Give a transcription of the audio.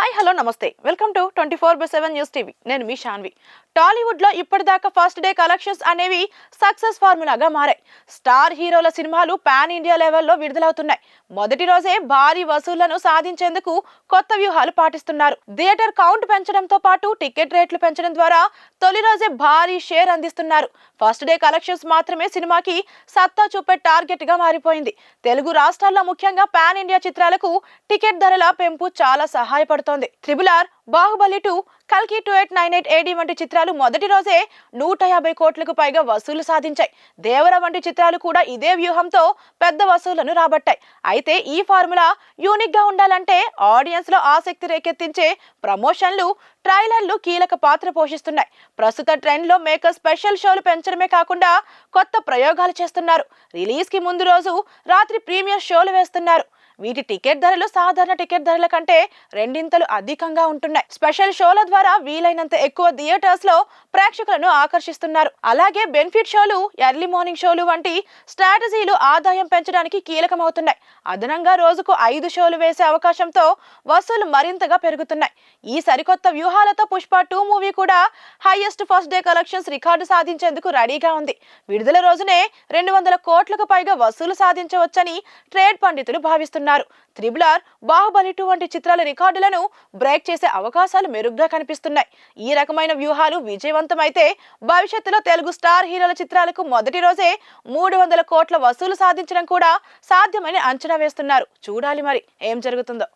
Hi hello నమస్తే welcome to 24/7 news TV. నేను మీ శాన్వి. టాలీవుడ్ లో ఇప్పటిదాకా ఫస్ట్ డే కలెక్షన్స్ అనేవి సక్సెస్ ఫార్ములాగా మారాయి. స్టార్ హీరోల సినిమాలు పాన్ ఇండియా లెవెల్లో విడుదలవుతున్నాయి. మొదటి రోజే భారీ వసూళ్లను సాధించేందుకు కొత్త వ్యూహాలు పాటిస్తున్నారు. థియేటర్ కౌంట్ పెంచడంతో పాటు టికెట్ రేట్లు పెంచడం ద్వారా తొలి రోజే భారీ షేర్ అందిస్తున్నారు. ఫస్ట్ డే కలెక్షన్స్ మాత్రమే సినిమాకి సత్తా చూపే టార్గెట్ గా మారిపోయింది. తెలుగు రాష్ట్రాల్లో ముఖ్యంగా పాన్ ఇండియా చిత్రాలకు టికెట్ ధరల పెంపు చాలా సహాయపడుతోంది. RRR, బాహుబలి 2, కల్కి 2898 AD వంటి చిత్రాలు మొదటి రోజే 150 కోట్లకు పైగా వసూలు సాధించాయి. దేవర వంటి చిత్రాలు కూడా ఇదే వ్యూహంతో పెద్ద వసూళ్లను రాబట్టాయి. అయితే ఈ ఫార్ములా యూనిక్ గా ఉండాలంటే ఆడియన్స్ లో ఆసక్తి రేకెత్తించే ప్రమోషన్లు, ట్రైలర్లు కీలక పాత్ర పోషిస్తున్నాయి. ప్రస్తుత ట్రెండ్ లో మేకర్ స్పెషల్ షోలు పెంచడమే కాకుండా కొత్త ప్రయోగాలు చేస్తున్నారు. రిలీజ్ కి ముందు రోజు రాత్రి ప్రీమియర్ షోలు వేస్తున్నారు. వీటి టికెట్ ధరలు సాధారణ టికెట్ ధరల కంటే రెండింతలు అధికంగా ఉంటున్నాయి. స్పెషల్ షోల ద్వారా వీలైనంత ఎక్కువ థియేటర్స్ లో ప్రేక్షకులను ఆకర్షిస్తున్నారు. అలాగే బెనిఫిట్ షోలు, ఎర్లీ మార్నింగ్ షోలు వంటి స్ట్రాటజీలు ఆదాయం పెంచడానికి కీలకమవుతున్నాయి. అదనంగా రోజుకు 5 షోలు వేసే అవకాశంతో వసూలు మరింతగా పెరుగుతున్నాయి. ఈ సరికొత్త వ్యూహాలతో పుష్ప 2 మూవీ కూడా highest first day collections record సాధించేందుకు రెడీగా ఉంది. విడుదల రోజునే 200 కోట్లకు పైగా వసూలు సాధించవచ్చని ట్రేడ్ పండితులు భావిస్తున్నారు. RRR, బాహుబలి 2 వంటి చిత్రాల రికార్డులను బ్రేక్ చేసే అవకాశాలు మెరుగ్గా కనిపిస్తున్నాయి. ఈ రకమైన వ్యూహాలు విజయవంతమైతే భవిష్యత్తులో తెలుగు స్టార్ హీరోల చిత్రాలకు మొదటి రోజే 300 కోట్ల వసూలు సాధించడం కూడా సాధ్యమని అంచనా వేస్తున్నారు. చూడాలి మరి ఏం జరుగుతుందో.